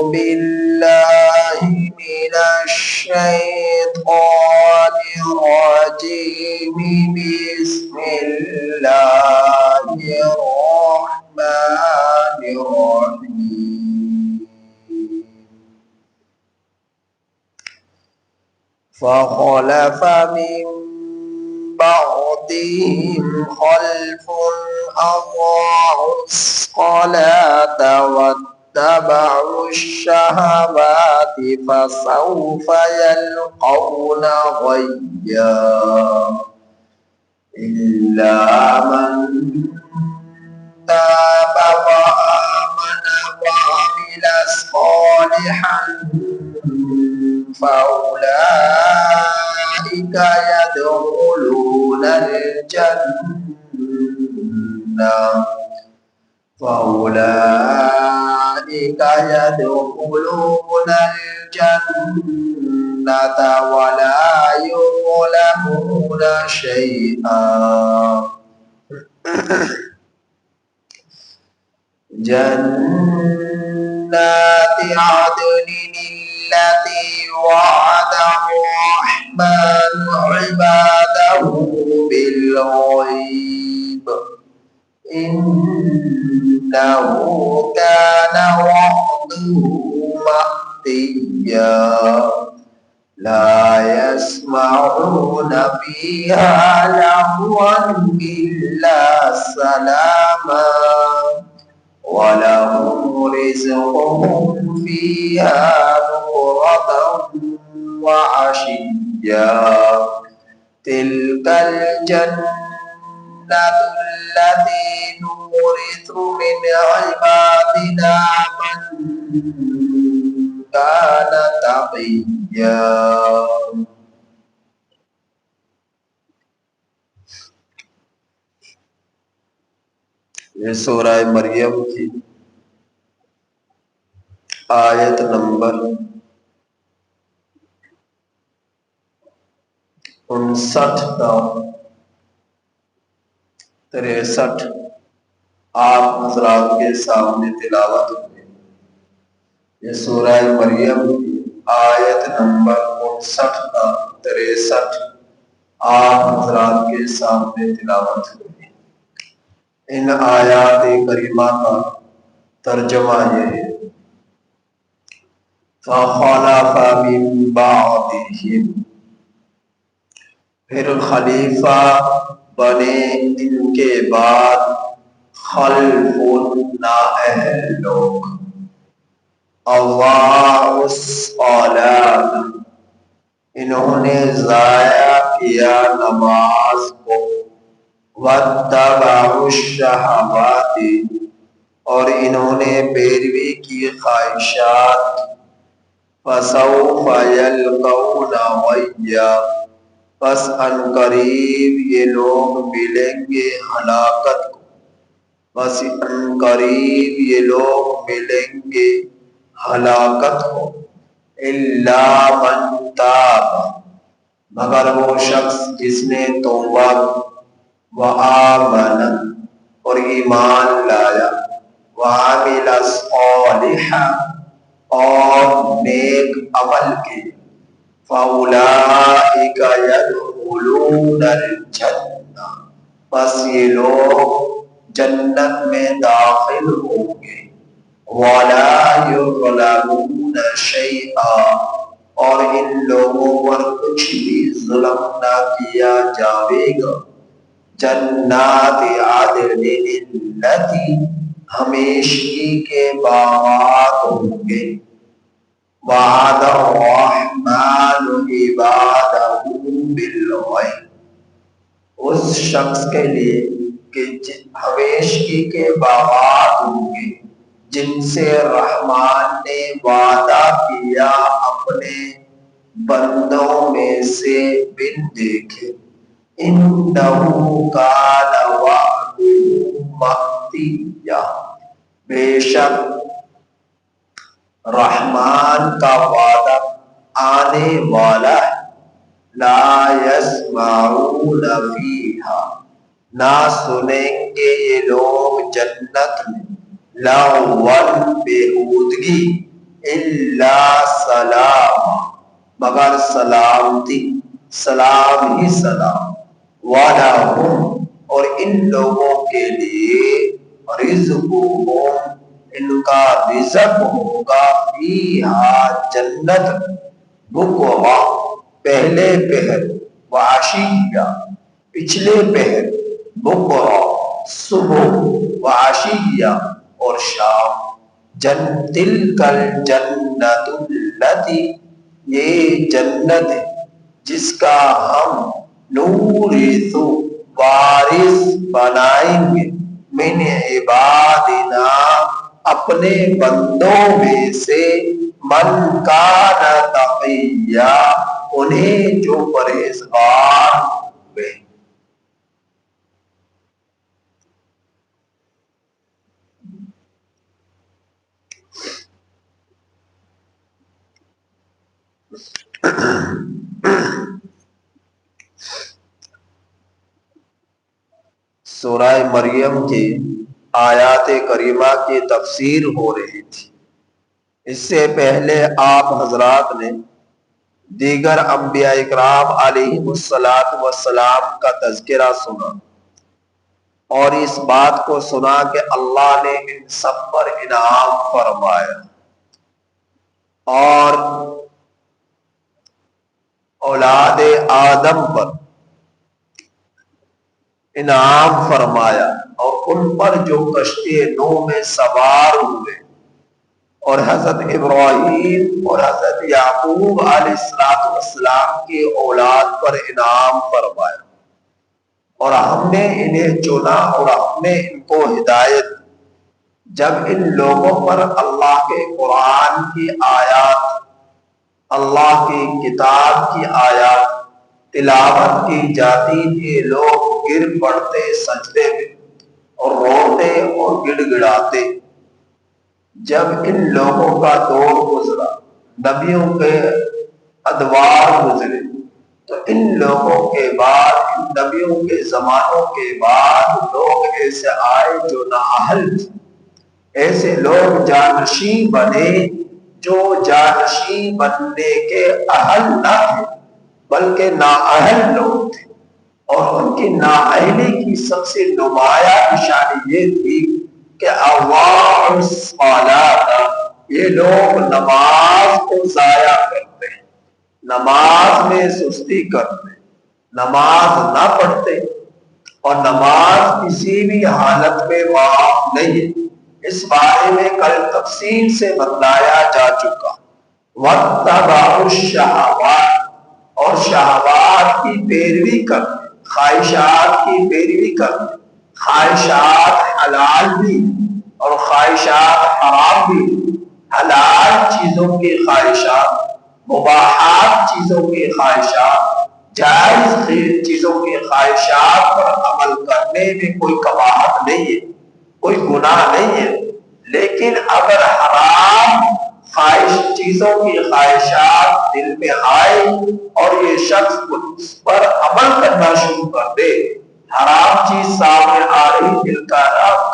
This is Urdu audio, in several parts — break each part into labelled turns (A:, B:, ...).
A: بالله من الشيطان الرجيم. بسم الله الرحمن الرحيم. فخلف من بعدهم خلف أضاعوا الصلاة واتبعوا الشهوات فسوف يلقون غيا. إلا من تاب وآمن وعمل صالحا فأولئك يدخلون الجنة ولا يظلمون شيئا. جنات عدن التي وعد الرحمن عباده بالغيب إنه كان وعده مأتيا. لا يسمعون فيها لغوا إلا سلاما ولهم رزقهم فيها بكرة وعشيا. تلك الجنة التي نورث من عبادنا من كان تقيا. یہ سورہ مریم کی آیت نمبر 59 تا 63 آپ حضرات کے سامنے تلاوت ہوئی. یہ سورہ مریم کی آیت نمبر 59 تا 63 آپ حضرات کے سامنے تلاوت ہوئی. ان آیات کریمہ کا ترجمہ یہ ہے: فَخَلَفَ مِن بَعْدِهِمْ، پھر خلیفہ بنے ان کے بعد، خلف نااہل لوگ، اضاعوا الصلاۃ، انہوں نے ضائع کیا نماز کو، واتبعوا الشہوات، اور انہوں نے پیروی کی خواہشات، فسوف یلقون غیا، پس ان قریب یہ لوگ ملیں گے ہلاکت کو، پس ان قریب یہ لوگ ملیں گے ہلاکت کو. الا من تاب، مگر وہ شخص جس نے توبہ وآمن، اور ایمان لایا، وعمل صالحا، اور نیک عمل کے، فَأُولَئِكَ يَدْخُلُونَ الْجَنَّةَ، پس یہ لوگ جنت میں داخل ہوں گے. وَلَا يُظْلَمُونَ شَيْئًا، اور ان لوگوں پر کچھ بھی ظلم نہ کیا جاوے گا. جنات عدن التی، ہمیشگی کے باغات ہوں گے. وعد الرحمن عبادہ بالغیب، اس شخص کے لیے کہ ہمیشگی کے باغات ہوں گے جن سے رحمان نے وعدہ کیا اپنے بندوں میں سے بن دیکھے. انہو کان وعدہ مأتیا، بے شک رحمان کا وعدہ آنے والا ہے. لا یسمعون فیہا، نہ سنیں گے یہ لوگ جنت میں، لغوا، بےہودگی، الا سلام، مگر سلامتی، سلام ہی سلام، وَلَهُمْ، اور ان لوگوں کے لیے، رزقهم، ان کا رزق ہوگا، فیہا، جنت، بکرا، پہلے پہر، وعشیہ، پچھلے پہر، بکرا، صبح، وعشیہ، اور شام، تلک الجنت التی، یہ جنت ہے جس کا ہم نورث، وارث بنائیں گے، من عبادنا، اپنے بندوں میں سے، من کان تقیا، انہیں جو پرہیزگار ہوئے۔ سورہ مریم کی آیات کریمہ کی تفسیر ہو رہی تھی۔ اس سے پہلے آپ حضرات نے دیگر انبیاء اکرام علیہم السلام کا تذکرہ سنا، اور اس بات کو سنا کہ اللہ نے ان سب پر انعام فرمایا اور اولاد آدم پر انعام فرمایا، اور ان پر جو کشتی نوح میں سوار ہوئے، اور حضرت ابراہیم اور حضرت یعقوب علیہ السلام کی اولاد پر انعام فرمایا، اور ہم نے انہیں چنا اور ہم نے ان کو ہدایت۔ جب ان لوگوں پر اللہ کے قرآن کی آیات، اللہ کی کتاب کی آیات تلاوت کی جاتی تھی، لوگ گر پڑتے سجدے میں اور روتے اور گڑ گڑاتے۔ جب ان لوگوں کا دور گزرا، نبیوں کے ادوار گزرے، تو ان لوگوں کے بعد، ان نبیوں کے زمانوں کے بعد لوگ ایسے آئے جو نااہل تھے، ایسے لوگ جانشین بنے جو جانشین بننے کے اہل نہ تھے بلکہ نااہل لوگ تھے، اور ان کی نااہلی کی سب سے نمایاں نشانی یہ تھی کہ اضاعوا الصلاۃ، یہ لوگ نماز کو ضائع کرتے ہیں، نماز میں سستی کرتے، نماز نہ پڑھتے، اور نماز کسی بھی حالت میں معاف نہیں ہے۔ اس بارے میں کل تفصیل سے بتلایا جا چکا۔ وَاتَّبَعُوا الشَّهَوَاتِ، اور شہوات کی پیروی کرتے، خواہشات کی پیروی کرتے، خواہشات حلال بھی اور خواہشات حرام بھی، حلال چیزوں کی خواہشات، مباحات چیزوں کی خواہشات، جائز چیزوں کی خواہشات پر عمل کرنے میں کوئی قباحت نہیں ہے، کوئی گناہ نہیں ہے، لیکن اگر حرام خواہش چیزوں کی خواہشات دل میں آئے اور یہ شخص اس پر عمل کرنا شروع کر دے، حرام چیز سامنے آ رہی، دل کا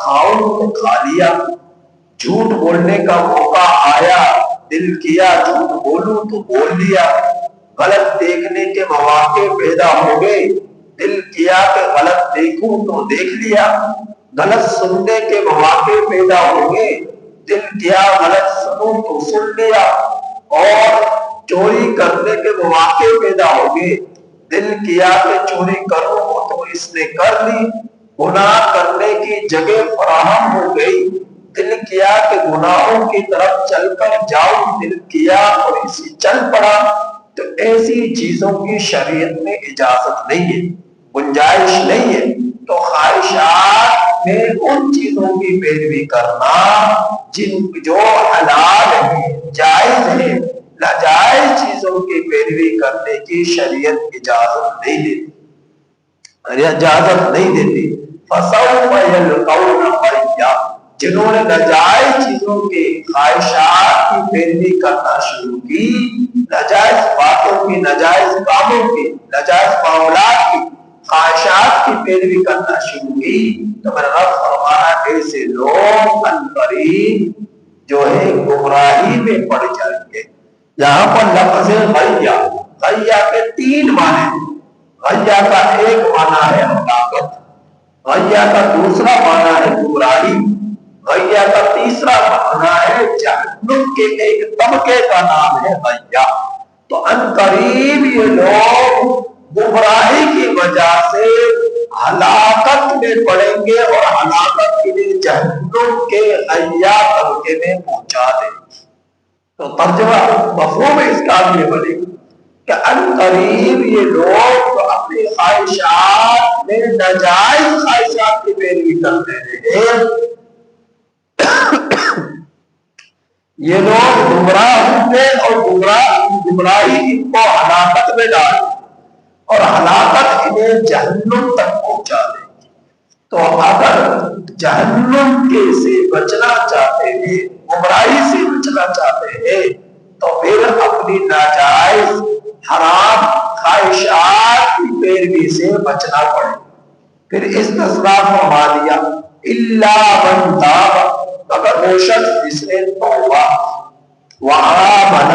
A: کھاؤ تو کھا لیا، جھوٹ بولنے کا موقع آیا، دل کیا جھوٹ بولوں تو بول لیا، غلط دیکھنے کے مواقع پیدا ہو گئے، دل کیا کہ غلط دیکھوں تو دیکھ لیا، غلط سننے کے مواقع پیدا ہو گئے، دل کیا غلط سنوں تو سن لیا، اور چوری کرنے کے مواقع پیدا ہو گئے، دل کیا کہ چوری کروں تو اس نے کر لی، گناہ کرنے کی جگہ فراہم ہو گئی، دل کیا کہ گناہوں کی طرف چل کر جاؤں، دل کیا اور اسی چل پڑا، تو ایسی چیزوں کی شریعت میں اجازت نہیں ہے، گنجائش نہیں ہے۔ تو خواہشات میں ان چیزوں کی پیروی کرنا جن جو حلال ہے، جائز ہے، ناجائز چیزوں کی پیروی کرنے کی شریعت اجازت نہیں دیتی، اجازت نہیں دیتی۔ فَسَوْفَ يَلْقَوْنَ غَيًّا، جنہوں نے ناجائز چیزوں کی خواہشات کی پیروی کرنا شروع کی، ناجائز باتوں کی، ناجائز کاموں کی، ناجائز معاملات کی، خواہشات کی پیروی کرنا شروع کی، تو میرا رب فرمانا ایسے لوگ عنقریب جو ہے گمراہی میں پڑ جائیں گے۔ یہاں پر لفظ غیا، غیا کے 3 معنی۔ غیا کا ایک معنی ہے ہلاکت، غیا کا دوسرا معنی ہے گمراہی، غیا کا تیسرا معنی ہے جہنم کے ایک طبقے کا نام ہے غیا۔ تو ان قریب یہ لوگ گمراہی کی وجہ سے ہلاکت میں پڑیں گے اور ہلاکت کے لیے جہنم کے غیا طبقے میں پہنچا دیں گے۔ تو ترجمہ مفہوم اس کا یہ بنے گا کہ ان قریب یہ لوگ جو اپنی خواہشات میں ناجائز خواہشات کی پیروی کرتے ہیں، یہ لوگ گمراہ ہوں گے اور گمراہی ان کو ہلاکت میں ڈالے اور ہلاکت انہیں جہنم تک پہنچا دے گی۔ تو اگر جہنم کے سے بچنا چاہتے ہیں، گمراہی سے بچنا چاہتے ہیں، تو پھر اپنی ناجائز حرام خواہشات کی پیروی سے بچنا پڑے۔ پھر استثناء فرما دیا الا من تاب، مگر وہ شخص جس نے توبہ وآمن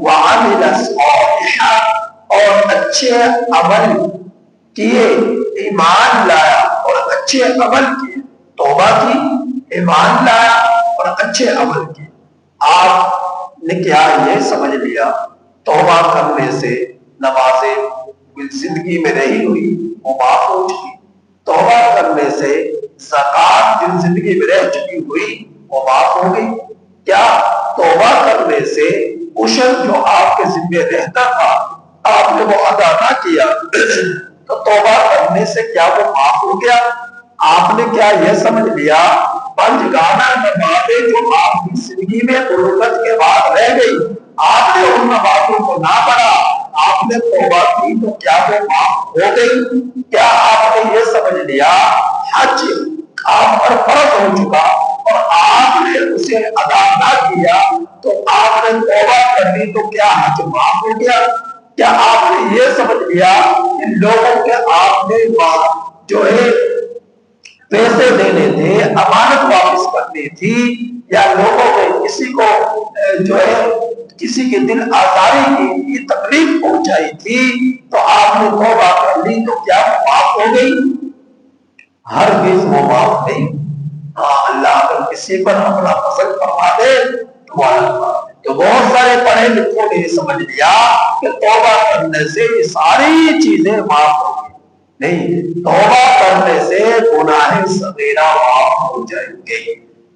A: وعمل صالحا اور اچھے عمل کیے، ایمان لایا اور اچھے عمل کیے، توبہ کی، ایمان لایا اور اچھے عمل کیے۔ آپ نے کیا یہ سمجھ لیا توبہ کرنے سے نمازیں زندگی میں نہیں ہوئی وہ معاف ہو چکی، توبہ کرنے سے زکوٰۃ جو زندگی میں رہ چکی ہوئی وہ معاف ہو گئی؟ کیا توبہ کرنے سے عشر جو آپ کے ذمہ رہتا تھا آپ نے وہ ادا نہ کیا تو توبہ کرنے سے کیا وہ معاف ہو گیا؟ آپ نے کیا یہ سمجھ لیا 5 گانا نمازیں جو آپ کی زندگی میں غربت کے بعد رہ گئی، آپ نے ان نمازوں کو نہ پڑھا، آپ نے توبہ کی تو کیا وہ معاف ہو گئی؟ کیا آپ نے یہ سمجھ لیا حج آپ پر فرض ہو چکا اور آپ نے اسے ادا نہ کیا تو آپ نے توبہ کر لی تو کیا حج معاف ہو گیا؟ کیا آپ نے یہ سمجھ لیا کہ لوگوں کے آپ نے جو ہے پیسے دینے تھے، امانت واپس کرنی تھی، یا لوگوں میں کسی کو جو ہے کسی کے دل آزاری کی تکلیف پہنچائی تھی تو آپ نے توبہ کر لی تو کیا وہ معاف ہو گئی؟ ہرگز وہ معاف نہیں۔ ہاں اللہ اگر کسی پر اپنا فضل فرما دے تو بہت سارے پڑھے لکھوں نے سمجھ لیا کہ توبہ کرنے سے یہ ساری چیزیں معاف ہو گئی۔ نہیں، توبہ کرنے سے گناہ صغیرہ معاف ہو جائیں گے،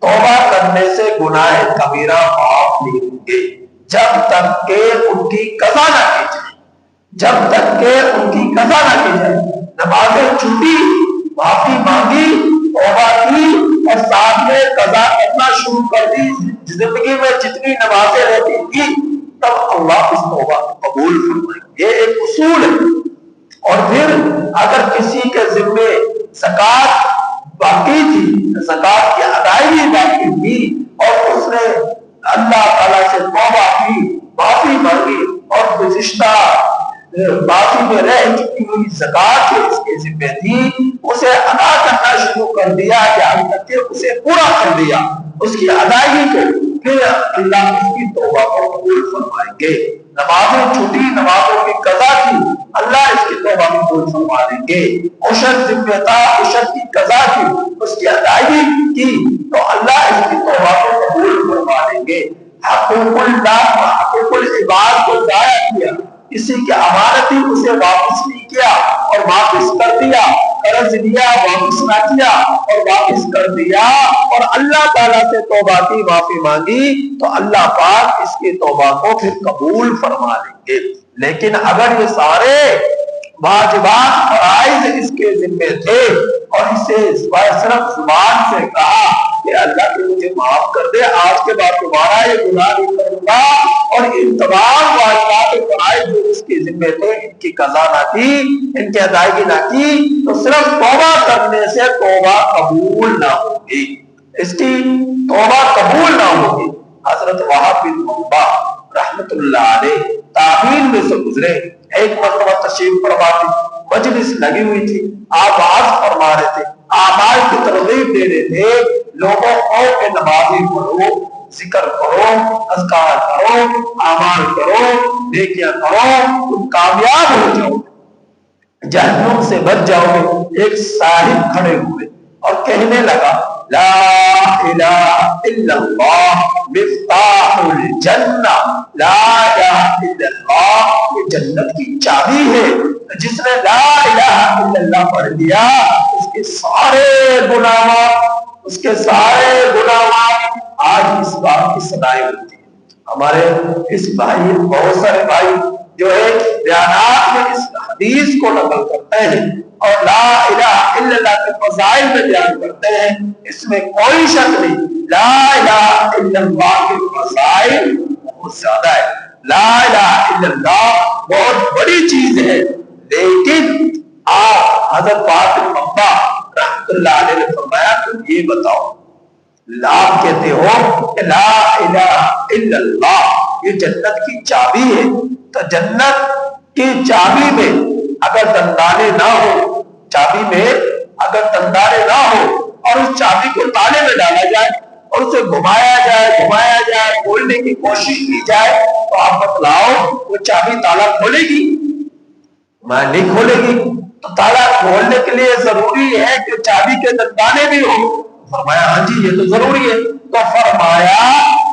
A: توبہ کرنے سے گناہ کبیرہ معاف نہیں ہوں گے جب تک کہ ان کی قضا نہ کی جائے، جب تک کہ ان کی قضا نہ کی جائے۔ نمازیں چھوٹی، معافی مانگی، توبہ کی اور ساتھ میں قضا کرنا شروع کر دی، زندگی میں جتنی نمازیں رہتی تھی تب اللہ اس توبہ کو قبول فرمائے۔ یہ ایک اصول ہے۔ اور پھر اگر کسی کے ذمے زکوٰۃ باقی تھی، زکوٰۃ کی ادائیگی باقی تھی اور اس نے اللہ تعالیٰ سے توبہ کی، معافی مانگی اور گزشتہ باقی میں رہ چکی ہوئی زکوٰۃ جو اس کے ذمہ تھی اسے ادا کرنا شروع کر دیا، یہاں تک کہ اسے پورا کر دیا اس کی ادائیگی کو، پھر اللہ اس کی توبہ کو قبول فرمائیں گے۔ نمازیں چھوٹی، نمازوں کی قضا کی، اللہ اس کی توبہ کو قبول فرما دیں گے۔ عشر ذمہ تھا، عشر کی قضا کی، اس کی ادائیگی کی تو اللہ اس کی توبہ کو قبول فرما دیں گے۔ حقوق اللہ، حقوق العباد کو ضائع کیا، کسی کی امانت ہی اسے واپس نہیں کیا اور واپس کر دیا، قرض لیا واپس نہ کیا اور واپس کر دیا اور اللہ تعالیٰ سے توبہ کی، معافی مانگی تو اللہ پاک اس کی توبہ کو پھر قبول فرما لیں گے۔ لیکن اگر یہ سارے واجبات فرائض اس کے ذمے تھے اور اسے صرف زبان سے کہا کہ اللہ کے مجھے معاف کر دے، آج کے بعد دوبارہ یہ گناہ نہیں کروں گا، اور ان تمام واجبات فرائض جو اس کے ذمے تھے ان کی قضا نہ کی، ان کی ادائیگی نہ کی تو صرف توبہ کرنے سے توبہ قبول نہ ہوگی، اس کی توبہ قبول نہ ہوگی۔ حضرت وہاب بن منبع رحمت اللہ علیہ تعبیر میں سے گزرے، ایک مرتبہ تشریف فرما تھی، مجلس لگی ہوئی تھی، آپ آواز فرما رہے تھے، اعمال کی ترغیب دے رہے تھے، لوگوں کو کہ نمازیں پڑھو، ذکر کرو، اذکار کرو، اعمال کرو، نیکیاں کرو، تم کامیاب ہو جاؤ، جہنم سے بچ جاؤ گے۔ ایک صاحب کھڑے ہوئے اور کہنے لگا لا الہ الا اللہ مفتاح الجنہ، لا الہ الا اللہ یہ جنت کی چابی ہے۔ جس نے لا الہ الا اللہ پڑھ لیا اس کے سارے گناہات آج اس بات کی سزائیں ہوتی ہیں۔ ہمارے اس بھائی بہت سارے بھائی جو ہے بیانات میں اس حدیث کو نقل کرتے ہیں اور لا الہ الا اللہ کے فضائل میں بیان کرتے ہیں، اس میں کوئی شک نہیں، لا الہ الا اللہ کے فضائل بہت زیادہ ہے۔ لا الہ الا اللہ بہت بڑی چیز ہے، لیکن آپ حضرت فاطمہ مبا رحمۃ اللہ علیہ نے فرمایا تم یہ بتاؤ، آپ کہتے ہو کہ لا الہ الا اللہ یہ جنت کی چابی ہے، تو جنت کی چابی میں اگر دندانے نہ ہو، چابی میں اگر دندانے نہ ہو اور اس چابی کو تالے میں ڈالا جائے اور اسے گھمایا جائے کھولنے کی کوشش کی جائے تو آپ بتلاؤ وہ چابی تالا کھولے گی؟ میں نہیں کھولے گی۔ تو تالا کھولنے کے لیے ضروری ہے کہ چابی کے دندانے بھی ہو۔ فرمایا ہاں جی یہ تو ضروری ہے۔ تو فرمایا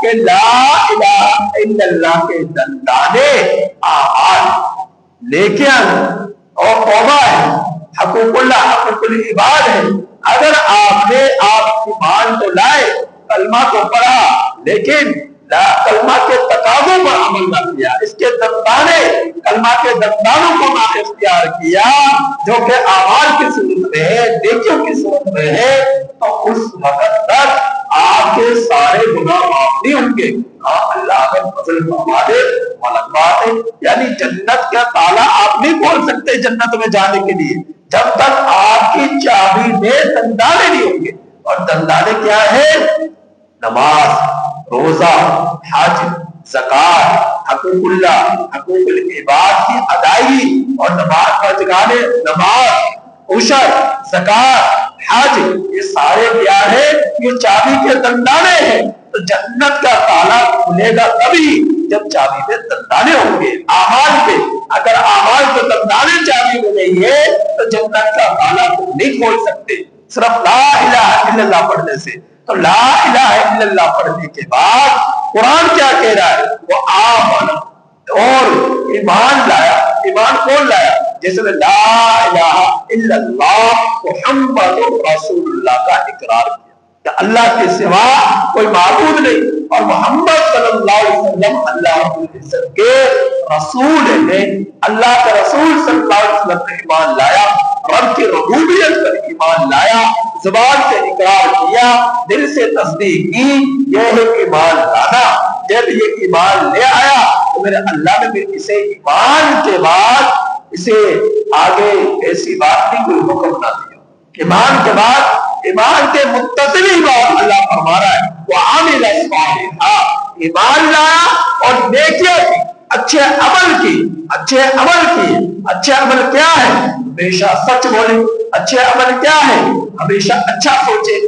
A: کہ لا الہ الا اللہ کے دندانے اعمال، نیکیاں اور توبہ ہے، حقوق اللہ حقوق العباد ہے۔ اگر آپ نے آپ ایمان تو لائے، کلمہ تو پڑھا، لیکن کلمہ کے تقاضوں پر عمل نہ کیا، اس کے دندانے کلمہ کے دندانوں کو نہ اختیار کیا جو کہ اعمال کی صورت میں ہے، نیکیوں کی صورت میں ہے، تو اس وقت تک آپ کے سارے گناہ معاف نہیں ہوں گے۔ اللہ اگر فضل فرما دے ملک بات ہے، یعنی جنت کا تالا آپ نہیں کھول سکتے جنت میں جانے کے لیے جب تک آپ کی چابی میں دندانے نہیں ہوں گے۔ اور دندانے کیا ہے؟ نماز، روزہ، حج، زکات، حقوق اللہ حقوق العباد کی ادائیگی، اور نماز پڑھنے، نماز، عشر، زکات، حج، یہ سارے کیا ہے؟ یہ چابی کے دندانے ہیں۔ تو جنت کا تالا کھلے گا تبھی جب چابی میں دندانے ہوں گے اعمال کے۔ اگر اعمال کے دندانے چابی میں نہیں ہے تو جنت کا تالا تم نہیں کھول سکتے صرف لا الہ الا اللہ پڑھنے سے۔ تو لا الہ الا اللہ پڑھنے کے بعد قرآن کیا کہہ رہا ہے؟ وہ آمن، اور ایمان لایا۔ ایمان کون لایا؟ جس نے لا الہ الا اللہ محمد رسول اللہ کا اقرار کیا کہ اللہ کے سوا کوئی معبود نہیں، اور محمد صلی اللہ علیہ وسلم اللہ رب العزت کے رسول ہیں۔ اللہ کے رسول صلی اللہ علیہ وسلم نے ایمان لایا، رب کی ربوبیت پر ایمان لایا، زبان سے اقرار کیا، دل سے تصدیق کی، یہ ہے ایمان لانا۔ جب یہ ایمان لے آیا تو میرے اللہ نے پھر اسے ایمان کے بعد اسے آگے ایسی بات نہیں کوئی حکم نہ دیا۔ ایمان کے بعد ایمان کے متصل بات اللہ فرما رہا ہے وَعَمِلَ صَالِحًا، ایمان لایا اور نیکیاں کی، اچھے عمل کی، اچھے عمل کی۔ اچھے عمل کیا ہے؟ ہمیشہ سچ بولے۔ اچھے عمل کیا ہے؟ ہمیشہ اچھا سوچے۔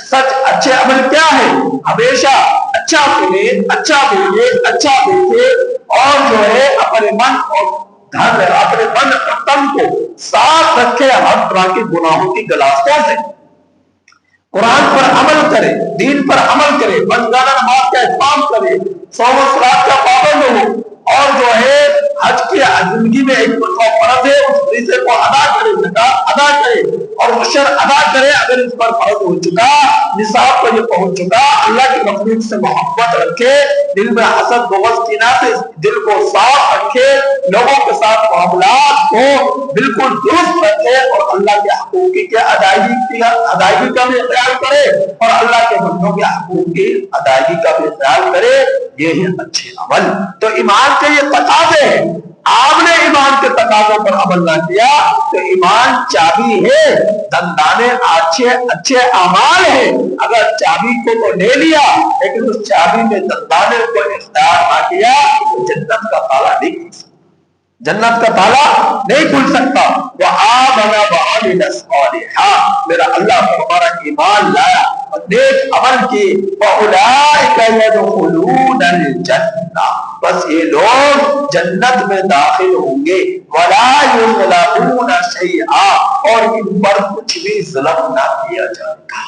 A: سچ اچھے عمل کیا ہے؟ ہمیشہ اچھا سنے، اچھا بولے، اچھا دیکھے، اور جو ہے اپنے من اور اپنے من اور تن کو صاف رکھے ہر طرح کے گناہوں کی گلاستوں سے۔ قرآن پر عمل کرے، دین پر عمل کرے، روزانہ نماز کا اہتمام کرے، صوم و صلات کا پابند ہو، اور جو ہے حج کی زندگی میں ایک فرض ہے اس فریضے کو ادا کرے، زکات ادا کرے اور عشر ادا کرے اگر اس پر فرض ہو چکا، نصاب پر یہ پہنچ چکا، اللہ کی مخلوق سے محبت رکھے، دل میں حسد بغض کینہ سے دل کو صاف رکھے، لوگوں کے ساتھ معاملات کو بالکل درست رکھے، اور اللہ کے حقوق کی ادائیگی کا بھی خیال کرے، اور اللہ کے بندوں کے حقوق کی ادائیگی کا بھی خیال کرے، یہ ہے اچھے عمل۔ تو ایمان کے یہ تقاضے ہیں، آپ نے ایمان کے تقاضوں پر عمل نہ کیا تو ایمان چابی ہے، دندانے اچھے اعمال ہیں۔ اگر چابی کو تو لے لیا لیکن اس چابی میں دندانے کو اختیار نہ کیا تو جنت کا تالا نہیں کھل سکتا، جنت کا تالا نہیں کھل سکتا۔ وآمن وعمل صالحا، میرا اللہ ہمارا ایمان لایا اور نیک عمل کی، فاولئک يدخلون الجنہ، بس یہ لوگ جنت میں داخل ہوں گے، ولا یظلمون شیئا، اور ان پر کچھ بھی ظلم نہ کیا جائے گا،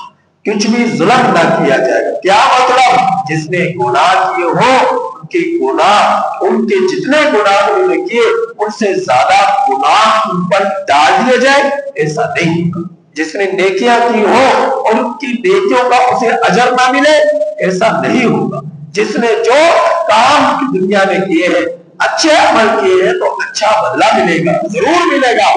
A: کچھ بھی ظلم نہ کیا جائے گا۔ کیا مطلب؟ جس نے گناہ کیے ہو ان کے گناہ، ان کے جتنے گناہ انہوں نے کیے ان سے زیادہ گناہ ان پر ڈال دیے جائے، ایسا نہیں ہوگا۔ جس نے نیکیاں کی ہو اور ان کی نیکیوں کا اسے اجر نہ ملے، ایسا نہیں ہوگا۔ جس نے جو کام کی دنیا میں کیے ہیں، اچھے عمل کیے ہیں، تو اچھا بدلہ ملے گا، ضرور ملے گا،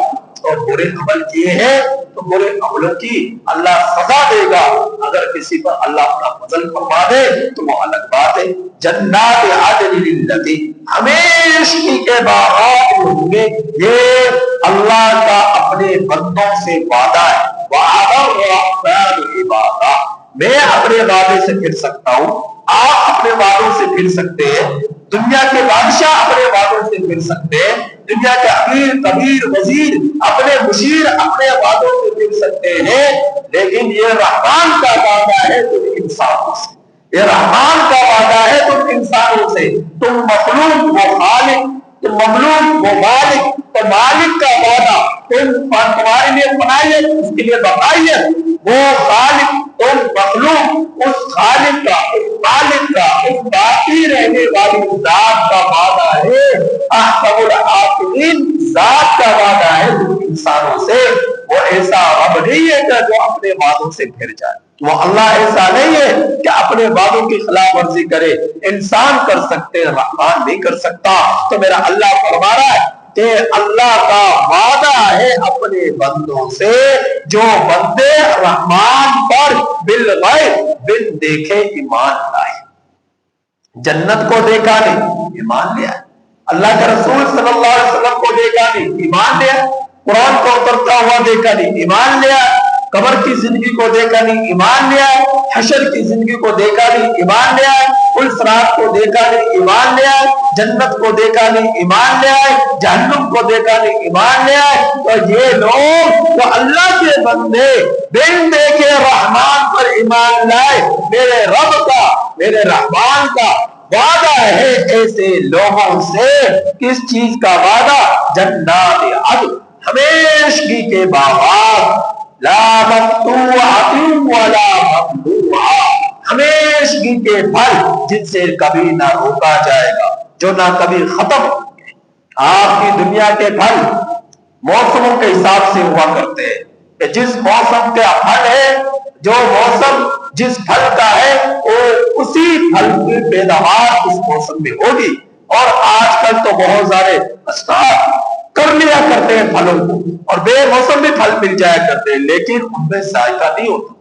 A: اور برے عمل کیے ہیں تو برے عملوں کی اللہ سزا دے گا۔ اگر کسی پر اللہ اپنا فضل فرما دے تو وہ الگ بات ہے۔ جنات عدن التی، ہمیشگی کے باغات ہوں گے، یہ اللہ کا اپنے بندوں سے وعدہ ہے۔ وعدہ الرحمن عبادہ، میں اپنے وعدے سے پھر سکتا ہوں، آپ اپنے وعدوں سے پھر سکتے ہیں، دنیا کے بادشاہ اپنے وعدوں سے پھر سکتے ہیں، دنیا کے امیر کبیر وزیر اپنے مشیر اپنے وعدوں سے پھر سکتے ہیں، لیکن یہ رحمان کا وعدہ ہے تم انسانوں سے، یہ رحمان کا وعدہ ہے تم انسانوں سے۔ تم مخلوق وہ خالق، تم مملوک وہ مالک، تو مالک کا وعدہ تمہارے لیے بنائیے، اس کے لیے بتائیے، وہ خالق، تم مخلوق، اس خالق کا، اس مالک کا، اس باقی رہنے والی ذات کا وعدہ ہے۔ احکم الحاکمین ذات کا وعدہ ہے تم انسانوں سے۔ وہ ایسا رب نہیں ہے کہ جو اپنے وعدوں سے پھر جائے، وہ اللہ ایسا نہیں ہے کہ اپنے وعدوں کی خلاف ورزی کرے۔ انسان کر سکتے، رحمان نہیں کر سکتا۔ تو میرا اللہ فرما رہا ہے کہ اللہ کا وعدہ ہے اپنے بندوں سے، جو بندے رحمان پر بالغیب، بن دیکھے ایمان لائے۔ جنت کو دیکھا نہیں، ایمان لیا۔ اللہ کے رسول صلی اللہ علیہ وسلم کو دیکھا نہیں، ایمان لیا۔ قرآن کو اترتا ہوا دیکھا نہیں، ایمان لیا۔ قبر کی زندگی کو دیکھا نہیں، ایمان لیا۔ حشر کی زندگی کو دیکھا نہیں، ایمان لیا۔ پل صراط کو دیکھا نہیں، ایمان لیا۔ جنت کو دیکھا نہیں، ایمان لیا۔ جہنم کو دیکھا نہیں، ایمان لیا۔ تو یہ لوگ تو اللہ کے بندے بن دیکھے رحمان پر ایمان لائے۔ میرے رب کا، میرے رحمان کا وعدہ ہے ایسے لوگوں سے۔ کس چیز کا وعدہ؟ جنات عدن، ہمیشگی کے باغات، لا مقطوعۃ ولا ممنوعہ، ہمیشگی کے پھل جن سے کبھی نہ روکا جائے گا، جو نہ کبھی ختم ہوں گے۔ آپ کی دنیا کے پھل موسموں کے حساب سے ہوا کرتے ہیں کہ جس موسم کا پھل ہے، جو موسم جس پھل کا ہے، وہ اسی پھل کی پیداوار اس موسم میں ہوگی۔ اور آج کل تو بہت سارے اسٹاف کر لیا کرتے ہیں پھلوں کو، اور بے موسم بھی پھل مل جایا کرتے ہیں، لیکن ان میں ذائقہ نہیں ہوتا،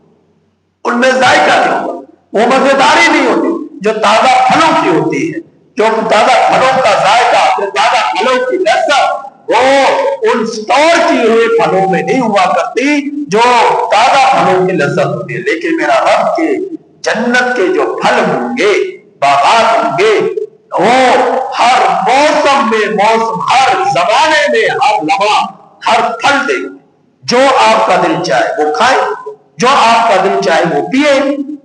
A: ان میں ذائقہ نہیں ہوتا، وہ مزیداری نہیں ہوتی جو تازہ پھلوں کی ہوتی ہے۔ جو تازہ پھلوں کا ذائقہ، جو تازہ پھلوں کی لذت، وہ ان سٹور کی ہوئے پھلوں میں نہیں ہوا کرتی جو تازہ پھلوں کی لذت ہوتی ہے۔ لیکن میرا رب کے جنت کے جو پھل ہوں گے، باغات ہوں گے، وہ ہر موسم میں، ہر زمانے میں، ہر لمحہ ہر پھل دے، جو آپ کا دل چاہے وہ کھائے، جو آپ کا دل چاہے وہ پیے،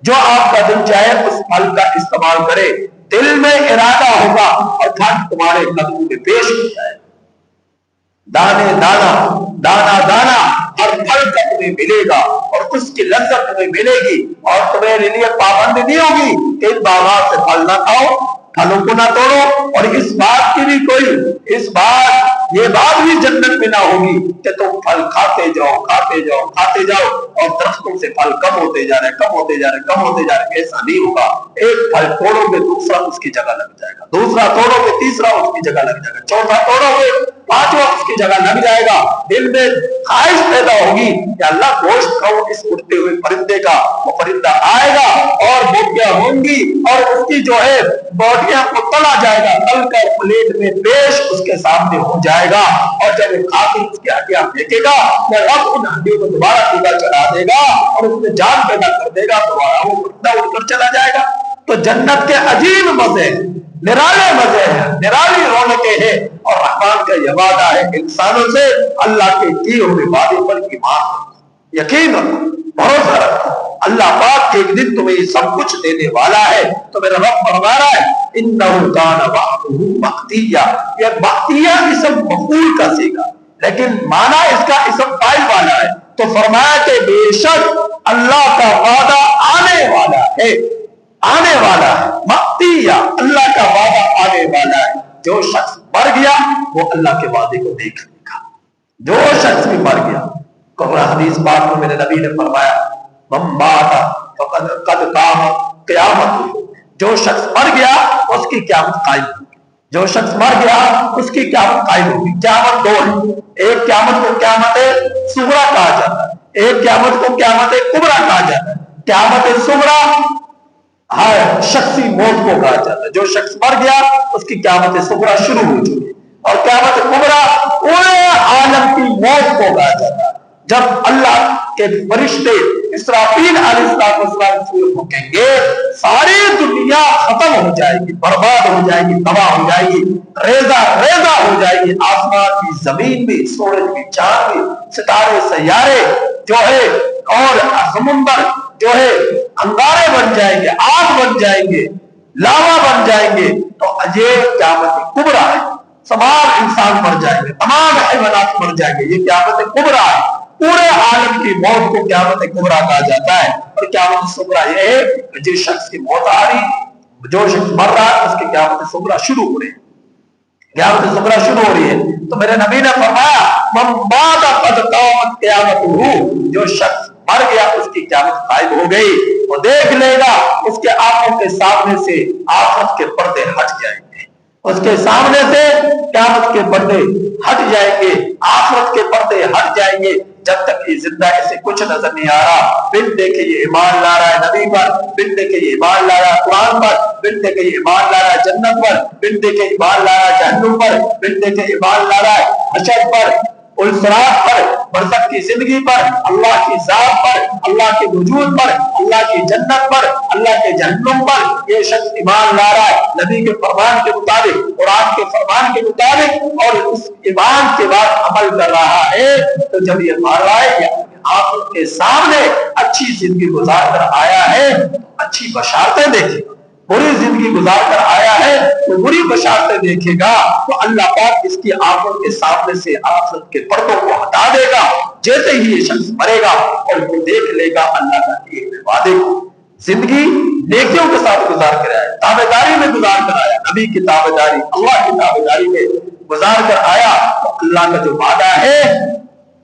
A: جو آپ کا دل چاہے اس پھل کا استعمال کرے۔ دل میں ارادہ ہوگا اور پھل تمہارے قدموں میں پیش ہو جائے۔ دانے دانا، دانا دانا ہر پھل کا تمہیں ملے گا، اور اس کی لذت تمہیں ملے گی، اور تمہارے لیے پابندی نہیں ہوگی کہ ان باغات سے پھل نہ کھاؤ، پھلوں کو نہ توڑو۔ اور اس بات کی بھی یہ بات بھی جنت میں نہ ہوگی کہ تم پھل کھاتے جاؤ، کھاتے جاؤ، کھاتے جاؤ، اور درختوں سے پھل کم ہوتے جا رہے، کم ہوتے جا رہے، کم ہوتے جا رہے۔ ایسا نہیں ہوگا۔ ایک پھل توڑو گے دوسرا اس کی جگہ لگ جائے گا، دوسرا توڑو گے تیسرا اس کی جگہ لگ جائے گا، چوتھا توڑو گے پانچواں اس کی جگہ لگ جائے گا۔ دل میں خواہش پیدا ہوگی کہ اللہ گوشت کھاؤ اس اڑتے ہوئے پرندے کا۔ وہ پرندہ آئے گا اور بوٹیاں ہوں گی، اور اس کی جو ہے بوٹیاں کو تلا جائے گا، تل کر پلیٹ میں پیش اس کے سامنے ہو جائے گا، اور جب وہ کھا کے اس کی ہڈیاں پھینکے گا، وہ رب ان ہڈیوں کو دوبارہ سیدھا چلا دے گا اور اس میں جان پیدا کر دے گا، دوبارہ وہ پرندہ اڑ کر چلا جائے گا۔ تو جنت کے عجیب مزے، نرالے مزے ہیں، نرالی رونقیں واقع ہے اور رحمان کا یہ وعدہ ہے انسانوں سے اللہ کے کیے ہوئے وعدے پر ایمان رکھو، یقین رکھو، بھروسہ رکھو، اللہ پاک ایک دن تمہیں یہ سب کچھ دینے والا ہے۔ تو میرا رب فرما رہا ہے انہ کان وعدہ مأتیا، یہ مأتیا اسم مفعول کا صیغہ لیکن معنی اس کا اسم فاعل والا ہے، تو فرمایا کہ بے شک اللہ کا وعدہ آنے والا ہے، آنے والا ہے، مأتیا اللہ کا وعدہ آنے والا ہے۔ جو شخص مر گیا وہ اللہ کے وعدے کو دیکھ لے گا، جو شخص بھی مر گیا۔ حدیث پاک میں میرے نبی نے فرمایا من مات فقد قد قامت قیامت، جو شخص مر گیا اس کی قیامت قائم ہوگی، جو شخص مر گیا اس کی قیامت قائم ہوگی۔ قیامت دو ہے، ایک قیامت کو قیامت صغریٰ کہا جاتا ہے، ایک قیامت کو قیامت کبریٰ کہا جاتا ہے۔ قیامت صغریٰ ہر شخصی موت کو کہا جاتا ہے، جو شخص مر گیا اس کی قیامت صغریٰ شروع ہو چکی، اور قیامت کبریٰ پورے عالم کی موت کو کہا جاتا ہے۔ جب اللہ کے فرشتے اسرافیل علیہ السلام سور پھونکیں گے، ساری دنیا ختم ہو جائے گی، برباد ہو جائے گی، تباہ ہو جائے گی، ریزہ ریزہ ہو جائے گی، آسمان بھی، زمین بھی، سورج بھی، چاند بھی، ستارے سیارے جو ہے اور سمندر جو ہے انگارے بن جائیں گے، آگ بن جائیں گے، لاوا بن جائیں گے۔ تو یہ قیامت کبریٰ ہے، تمام انسان مر جائیں گے، تمام حیوانات مر جائیں گے، یہ قیامت کبریٰ ہے۔ پورے عالم کی موت کو قیامت کبریٰ کہا جاتا ہے، اور قیامت صغریٰ یہ ہے کہ جس شخص کی موت آ رہی، جو شخص مر رہا ہے اس کی قیامت صغریٰ شروع ہو رہی ہے، قیامت صغریٰ شروع ہو رہی ہے۔ تو میرے نبی نے فرمایا من مات قد قامت قیامتہ، جو شخص مر گیا اس کی قیامت قائم ہو گئی، وہ دیکھ لے گا اس کے آنکھوں کے سامنے سے آخرت کے پردے ہٹ جائیں گے، اس کے سامنے سے قیامت کے پردے ہٹ جائیں گے، آخرت کے پردے ہٹ جائیں گے۔ جب تک یہ زندہ اسے کچھ نظر نہیں آ رہا، بن دیکھے یہ ایمان لا رہا ہے نبی پر، بن دیکھے یہ ایمان لا رہا ہے قرآن پر، بن دیکھے یہ ایمان لا رہا ہے جنت پر، بن دیکھے ایمان لا رہا ہے جہنم پر، بن دیکھے ایمان لا رہا ہے حشر پر، الصراط پر، برزخ کی زندگی پر، اللہ کی ذات پر، اللہ کے وجود پر، اللہ کی جنت پر، اللہ کے جہنم پر یہ شخص ایمان لا رہا ہے نبی کے فرمان کے مطابق، قرآن کے فرمان کے مطابق، اور اس ایمان کے بعد عمل کر رہا ہے۔ تو جب یہ مر رہا ہے آپ کے سامنے اچھی زندگی گزار کر آیا ہے، اچھی بشارتیں دیکھے، بری زندگی گزار کر آیا ہے تو بری بشارتیں دیکھے گا، تو اللہ پاک اس کی آنکھوں کے سامنے سے آخرت کے پردوں کو ہٹا دے گا۔ جیسے ہی یہ شخص مرے گا اور وہ دیکھ لے گا اللہ کا کیے ہوئے وعدے کو، زندگی نیکیوں کے ساتھ گزار کر آیا، تابعداری میں گزار کر آیا، نبی کی تابعداری، اللہ کی تابعداری میں گزار کر آیا، تو اللہ کا جو وعدہ ہے،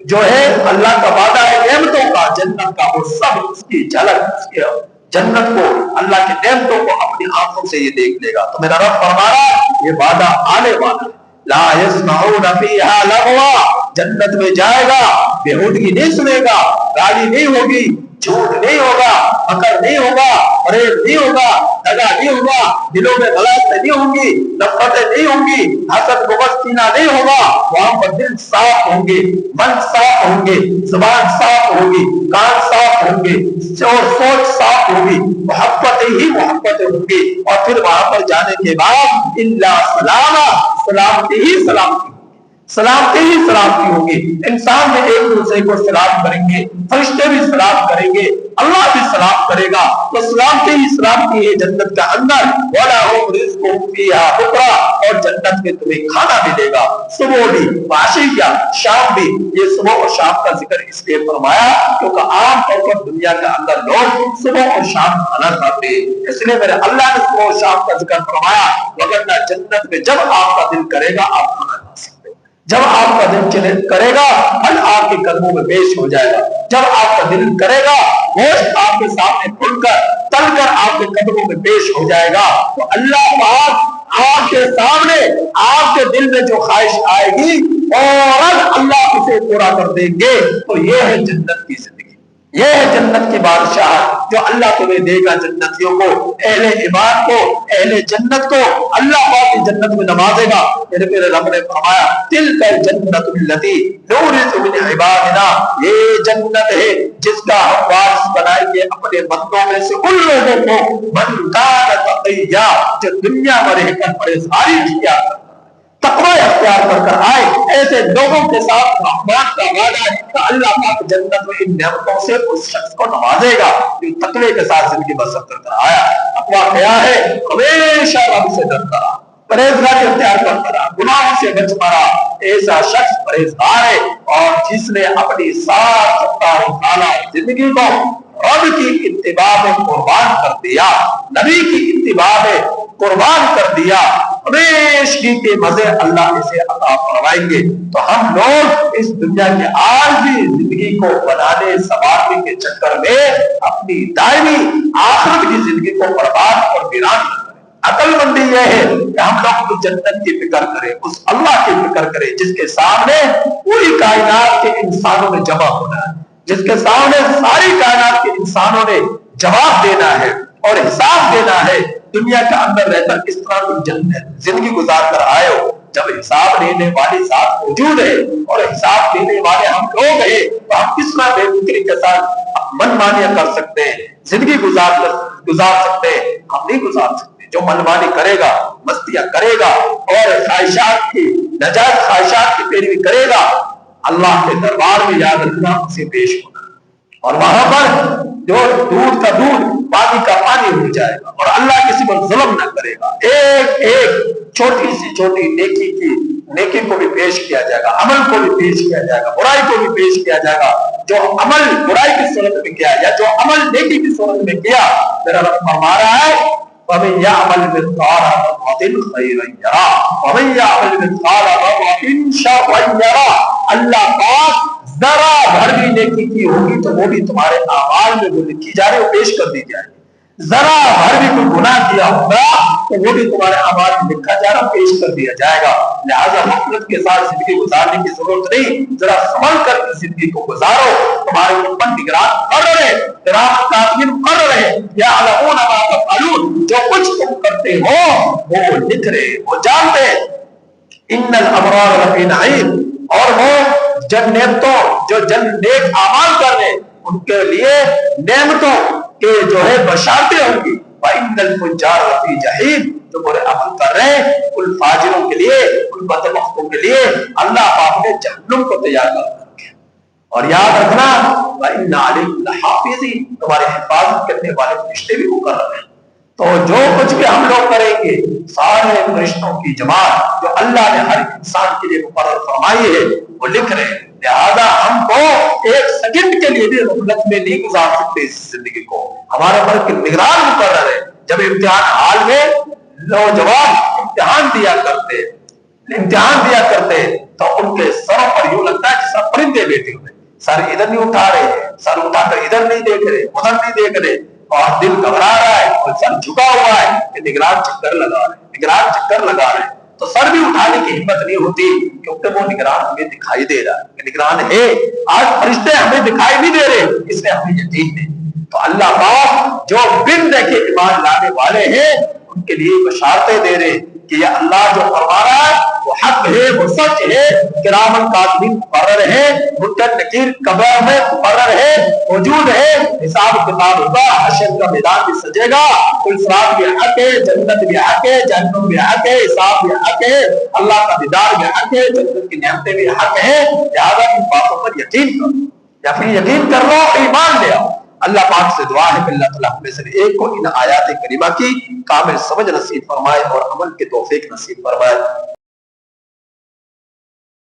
A: جو ہے اللہ کا وعدہ ہے نعمتوں کا، جنت کا، وہ سب اس کی جھلک، اس کے جنت کو، اللہ کی نعمتوں کو اپنی آنکھوں سے یہ دیکھ لے گا۔ تو میرا رب فرما رہا ہے یہ وعدہ آنے والا ہے، لا يسمعون فيها لغوا، جنت میں جائے گا بےہودگی نہیں سنے گا، گالی نہیں ہوگی، جھوٹ نہیں ہوگا، مکر نہیں ہوگا، فریب نہیں ہوگا، دغا نہیں ہوگا، دلوں میں غلطیاں نہیں ہوں گی، نفرتیں نہیں ہوں گی، حسد بغض کینہ نہیں ہوگا، وہاں پر دل صاف ہوں گے، من صاف ہوں گے، زبان صاف ہوگی، کان صاف ہوں گے، اور سوچ صاف ہوگی، محبتیں ہی محبتیں ہوں گی، اور پھر وہاں پر جانے کے بعد الا سلاما، سلامتی ہی سلامتی، سلامتی ہی سلامتی ہوگی۔ انسان میں ایک دوسرے کو سلام کریں گے، فرشتے بھی سلام کریں گے، اللہ بھی سلام کرے گا، تو سلامتی ہی سلامتی ہے جنت کا اندر۔ وَلَهُمْ رِزْقُهُمْ فِيهَا بُكْرَةً، اور جنت میں تمہیں کھانا ملے گا، صبح بھی، عشیہ، شام بھی۔ یہ صبح اور شام کا ذکر اس لیے فرمایا کیونکہ عام طور پر دنیا کے اندر لوگ صبح اور شام کھانا کھاتے ہیں، اس لیے میرے اللہ نے صبح اور شام کا ذکر فرمایا، وگرنہ جنت میں جب آپ کا دل کرے گا آپ کھانا کھا سکتے، جب آپ کا دل کرے گا پھل آپ کے قدموں میں پیش ہو جائے گا، جب آپ کا دل کرے گا گوشت آپ کے سامنے کھل کر تل کر آپ کے قدموں میں پیش ہو جائے گا، تو اللہ پاک آپ کے سامنے آپ کے دل میں جو خواہش آئے گی اور اللہ اسے پورا کر دیں گے۔ تو یہ ہے جنت کی زندگی، یہ ہے جنت کی بادشاہ جو اللہ تمہیں دے گا جنتیوں کو، اہل ایمان کو، اہل جنت کو اللہ پاک کی جنت میں نوازے گا۔ میرے رب نے فرمایا تلک الجنت التی نورث من عبادنا، یہ جنت ہے جس کا ہم وارث بنائیں گے اپنے بندوں میں سے ان لوگوں کو من کان تقیا، جو دنیا میں رہ کر پرہیزگاری کیا، تقوی اختیار کر کر آئے، ایسے لوگوں کے ساتھ رحمت کا وعدہ ہے کہ اللہ پاک جنت میں ان نعمتوں سے اس شخص کو نوازے گا جو تقوی کے ساتھ زندگی بسر کر کر آیا۔ اقوا کیا ہے؟ ہمیشہ رب سے ڈرتا رہا، پرہیزگاری اختیار کرتا رہا، گناہوں سے بچتا رہا۔ ایسا شخص پرہیزگار ہے، اور جس نے اپنی زندگی کو رب کی اتباع میں قربان کر دیا، نبی کی اتباع میں قربان کر دیا، ہمیشگی کے مزے اللہ اسے عطا فرمائیں گے۔ تو ہم لوگ اس دنیا کے عارضی زندگی کو بنانے سنوارنے کے چکر میں اپنی دائمی آخرت کی زندگی کو برباد اور ویران کریں۔ عقل مندی یہ ہے کہ ہم لوگ اس جنت کی فکر کریں، اس اللہ کی فکر کریں جس کے سامنے پوری کائنات کے انسانوں نے جمع ہونا ہے، جس کے سامنے ساری کائنات کے انسانوں نے جواب دینا ہے اور حساب دینا ہے۔ دنیا کے اندر رہ کر اس طرح کی زندگی گزار کر آئے ہو، جب حساب لینے والی ذات موجود ہے اور حساب لینے والے ہم لوگ ہیں، تو ہم کس طرح بے فکری کے ساتھ من مانیاں کر سکتے ہیں، زندگی گزار سکتے ہیں؟ ہم نہیں گزار سکتے۔ جو منمانی کرے گا، مستیاں کرے گا اور خواہشات کی نجائز خواہشات کی پیروی کرے گا، اللہ کے دربار میں یاد رکھنا اسے پیش ہونا، اور وہاں پر جو دودھ کا دودھ پانی کا پانی ہو جائے گا، اور اللہ کسی پر ظلم نہ کرے گا۔ ایک ایک چھوٹی سی چھوٹی نیکی کو بھی پیش کیا جائے گا، عمل کو بھی پیش کیا جائے گا، برائی کو بھی پیش کیا جائے گا۔ جو عمل برائی کی صورت میں کیا یا جو عمل نیکی کی صورت میں کیا، میرا رب فرما رہا ہے وَمَن يَعْمَلْ مِثْقَالَ ذَرَّةٍ خَيْرًا يَرَهُ وَمَن يَعْمَلْ مِثْقَالَ ذَرَّةٍ شَرًّا يَرَهُ۔ اللہ پاک ذرا بھر بھی نیکی کی ہوگی تو وہ بھی تمہارے اعمال میں وہ لکھی جا رہی ہے، وہ پیش کر دی جائے گی۔ ذرا بھر بھی کوئی گناہ کیا ہوگا تو وہ بھی تمہارے اعمال میں لکھا جا رہا، پیش کر دیا جائے گا۔ لہذا غفلت کے ساتھ زندگی گزارنے کی ضرورت نہیں، ذرا سنبھل کر زندگی کو گزارو۔ تمہارے اوپر نگران مقرر ہے، کاتبین مقرر ہے، یعلمون ما تفعلون، جو کچھ تم کرتے ہو وہ لکھ رہے، وہ جانتے ہیں۔ ان الابرار لفی نعیم، اور وہ جن نعمتوں جو جن نیک اعمال کر رہے ان کے لیے نعمتوں کہ جو ہے بشارتیں ہوں گی۔ وَإِنَّ الْفُجَّارَ لَفِي جَحِيمٍ، جو برے عمل کر رہے ہیں ان فاجروں کے لیے، ان بدبختوں کے لیے اللہ پاک نے جہنم کو تیار کر رکھا ہے۔ اور یاد رکھنا وَإِنَّ عَلَيْكُمْ لَحَافِظِينَ، تمہارے حفاظت کرنے والے فرشتے بھی مقرر ہیں۔ تو جو کچھ بھی ہم لوگ کریں گے، سارے فرشتوں کی جماعت جو اللہ نے ہر انسان کے لیے مقرر فرمائی ہے وہ لکھ رہے ہیں۔ لہذا ہم کو ایک سیکنڈ کے لیے بھی غفلت میں نہیں گزار سکتے اس زندگی کو۔ ہمارے اوپر نگران مقرر ہے۔ جب امتحان حال میں نوجوان امتحان دیا کرتے تو ان کے سروں پر یوں لگتا ہے جیسا پرندے بیٹھے ہوئے، سر ادھر نہیں اٹھا رہے، سر اٹھا کر ادھر نہیں دیکھ رہے، ادھر نہیں دیکھ رہے، اور دل گھبرا رہا ہے اور سر جھکا ہوا ہے کہ نگران چکر لگا رہے ہیں۔ تو سر بھی اٹھانے کی ہمت نہیں ہوتی کیونکہ وہ نگران ہمیں دکھائی دے رہا ہے، نگران ہے۔ آج فرشتے ہمیں دکھائی نہیں دے رہے، اس لیے ہمیں یقین نہیں۔ تو اللہ پاک جو بن دیکھے ایمان لانے والے ہیں ان کے لیے بشارتیں دے رہے کہ یہ اللہ جو فرما رہا ہے وہ حق ہے، وہ سچ ہے۔ کرامن کاتبین مقرر ہے، منکر نکیر قبر میں مقرر ہے، موجود ہے۔ حساب کتاب ہوگا، حشر کا میدان بھی سجے گا، کل صراط بھی حق ہے، جنت بھی حق ہے، جہنم بھی حق ہے، حساب بھی حق ہے، اللہ کا دیدار بھی حق ہے، جنت کی نعمتیں بھی حق ہے۔ لہذا ان باتوں پر یقین کرو، یا پھر یقین کر لو، ایمان لے آؤ۔ اللہ پاک سے دعا ہے کہ اللہ تعالیٰ ہمیں سے ایک کو ان آیات کریمہ کی کامل سمجھ نصیب فرمائے اور عمل کے توفیق نصیب فرمائے۔